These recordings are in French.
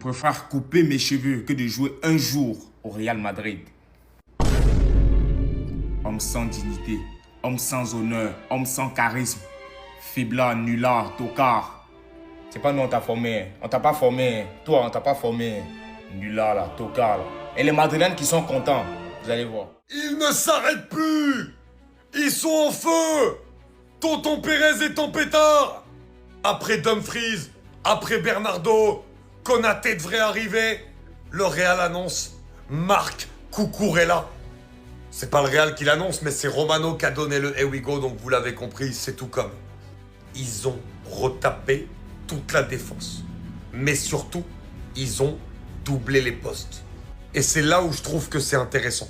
préfère couper mes cheveux que de jouer un jour au Real Madrid. Homme sans dignité, homme sans honneur, homme sans charisme, faiblard, nulard, tocard. C'est pas nous on t'a formé, on t'a pas formé. Toi on t'a pas formé. Nulard là, tocard là. Et les Madrilènes qui sont contents, vous allez voir. Ils ne s'arrêtent plus. Ils sont en feu. Tonton Pérez est en pétard. Après Dumfries, après Bernardo, Konaté devrait arriver. Le Real annonce Marc Cucurella. C'est pas le Real qui l'annonce, mais c'est Romano qui a donné le Here we go, donc vous l'avez compris, c'est tout comme. Ils ont retapé toute la défense. Mais surtout, ils ont doublé les postes. Et c'est là où je trouve que c'est intéressant.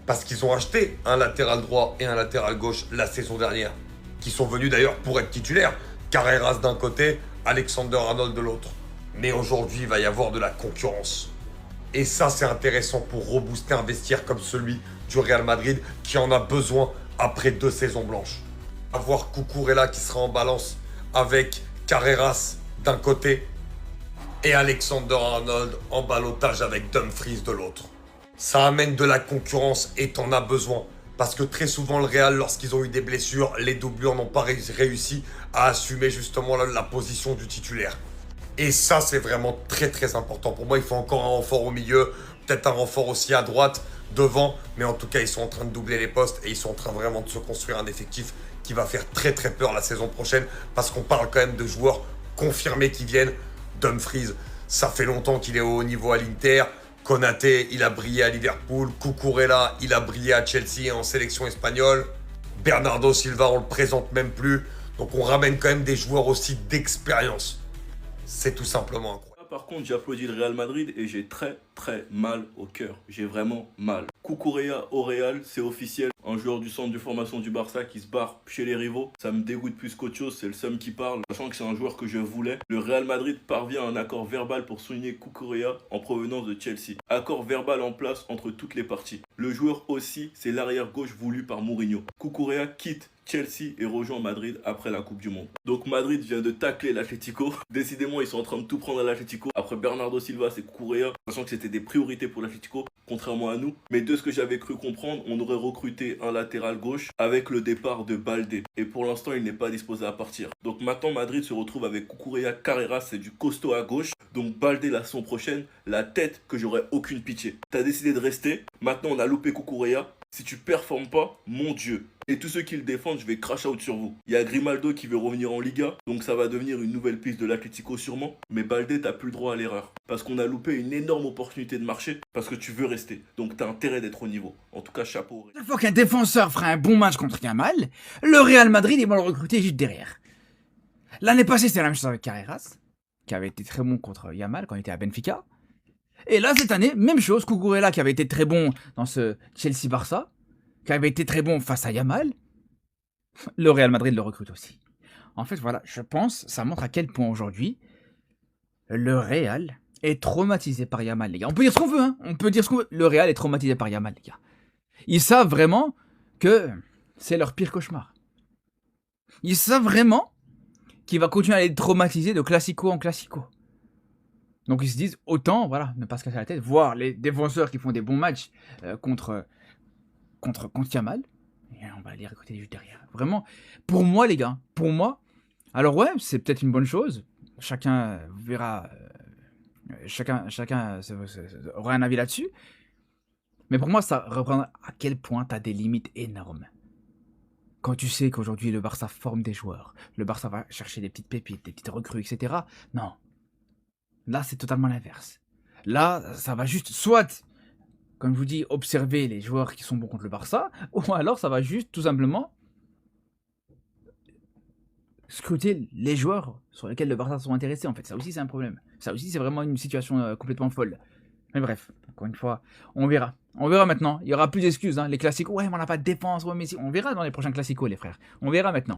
Parce qu'ils ont acheté un latéral droit et un latéral gauche la saison dernière. Qui sont venus d'ailleurs pour être titulaires. Carreras d'un côté, Alexander-Arnold de l'autre. Mais aujourd'hui, il va y avoir de la concurrence. Et ça, c'est intéressant pour rebooster un vestiaire comme celui du Real Madrid qui en a besoin après 2 saisons blanches. Avoir Cucurella qui sera en balance avec Carreras d'un côté et Alexander-Arnold en ballottage avec Dumfries de l'autre. Ça amène de la concurrence et t'en as besoin. Parce que très souvent, le Real, lorsqu'ils ont eu des blessures, les doublures n'ont pas réussi à assumer justement la position du titulaire. Et ça, c'est vraiment très très important. Pour moi, il faut encore un renfort au milieu, peut-être un renfort aussi à droite, devant. Mais en tout cas, ils sont en train de doubler les postes et ils sont en train vraiment de se construire un effectif qui va faire très très peur la saison prochaine. Parce qu'on parle quand même de joueurs confirmés qui viennent. Dumfries, ça fait longtemps qu'il est au haut niveau à l'Inter. Konaté, il a brillé à Liverpool. Cucurella, il a brillé à Chelsea et en sélection espagnole. Bernardo Silva, on le présente même plus. Donc on ramène quand même des joueurs aussi d'expérience. C'est tout simplement incroyable. Par contre, j'applaudis le Real Madrid et j'ai très mal au cœur. J'ai vraiment mal. Cucurella au Real, c'est officiel. Un joueur du centre de formation du Barça qui se barre chez les rivaux. Ça me dégoûte plus qu'autre chose, c'est le seum qui parle. Sachant que c'est un joueur que je voulais. Le Real Madrid parvient à un accord verbal pour souligner Cucurella en provenance de Chelsea. Accord verbal en place entre toutes les parties. Le joueur aussi, c'est l'arrière gauche voulu par Mourinho. Cucurella quitte Chelsea et rejoint Madrid après la Coupe du Monde. Donc Madrid vient de tacler l'Atlético. Décidément, ils sont en train de tout prendre à l'Atlético. Après Bernardo Silva, c'est Cucurella. Sachant que c'était des priorités pour l'Atlético, contrairement à nous. Mais de ce que j'avais cru comprendre, on aurait recruté un latéral gauche avec le départ de Baldé. Et pour l'instant, il n'est pas disposé à partir. Donc maintenant, Madrid se retrouve avec Cucurella, Carreras, c'est du costaud à gauche. Donc Baldé la saison prochaine, la tête que j'aurais aucune pitié. T'as décidé de rester. Maintenant, on a loupé Cucurella. Si tu performes pas, mon Dieu. Et tous ceux qui le défendent, je vais crash out sur vous. Il y a Grimaldo qui veut revenir en Liga, donc ça va devenir une nouvelle piste de l'Atlético sûrement. Mais Baldé, t'as plus le droit à l'erreur. Parce qu'on a loupé une énorme opportunité de marché, parce que tu veux rester. Donc t'as intérêt d'être au niveau. En tout cas, chapeau. Chaque fois qu'un défenseur fera un bon match contre Yamal, le Real Madrid, ils vont le recruter juste derrière. L'année passée, c'était la même chose avec Carreras, qui avait été très bon contre Yamal quand il était à Benfica. Et là, cette année, même chose, Cucurella qui avait été très bon dans ce Chelsea-Barça, qui avait été très bon face à Yamal, le Real Madrid le recrute aussi. En fait, voilà, je pense, ça montre à quel point aujourd'hui, le Real est traumatisé par Yamal, les gars. On peut dire ce qu'on veut, hein. On peut dire ce qu'on veut. Le Real est traumatisé par Yamal, les gars. Ils savent vraiment que c'est leur pire cauchemar. Ils savent vraiment qu'il va continuer à les traumatiser de classico en classico. Donc ils se disent, autant, voilà, ne pas se casser la tête, voir les défenseurs qui font des bons matchs contre Yamal, et on va les recruter juste derrière. Vraiment, pour moi, les gars, pour moi, alors ouais, c'est peut-être une bonne chose. Chacun verra, chacun aura un avis là-dessus. Mais pour moi, ça reprend à quel point tu as des limites énormes. Quand tu sais qu'aujourd'hui, le Barça forme des joueurs, le Barça va chercher des petites pépites, des petites recrues, etc. Non. Là, c'est totalement l'inverse. Là, ça va juste, soit, comme je vous dis, observer les joueurs qui sont bons contre le Barça, ou alors ça va juste, tout simplement, scruter les joueurs sur lesquels le Barça sont intéressés, en fait. Ça aussi, c'est un problème. Ça aussi, c'est vraiment une situation complètement folle. Mais bref, encore une fois, on verra. On verra maintenant. Il y aura plus d'excuses, hein. Les classicos, ouais, mais on n'a pas de défense, ouais, mais si. On verra dans les prochains classicos, les frères. On verra maintenant.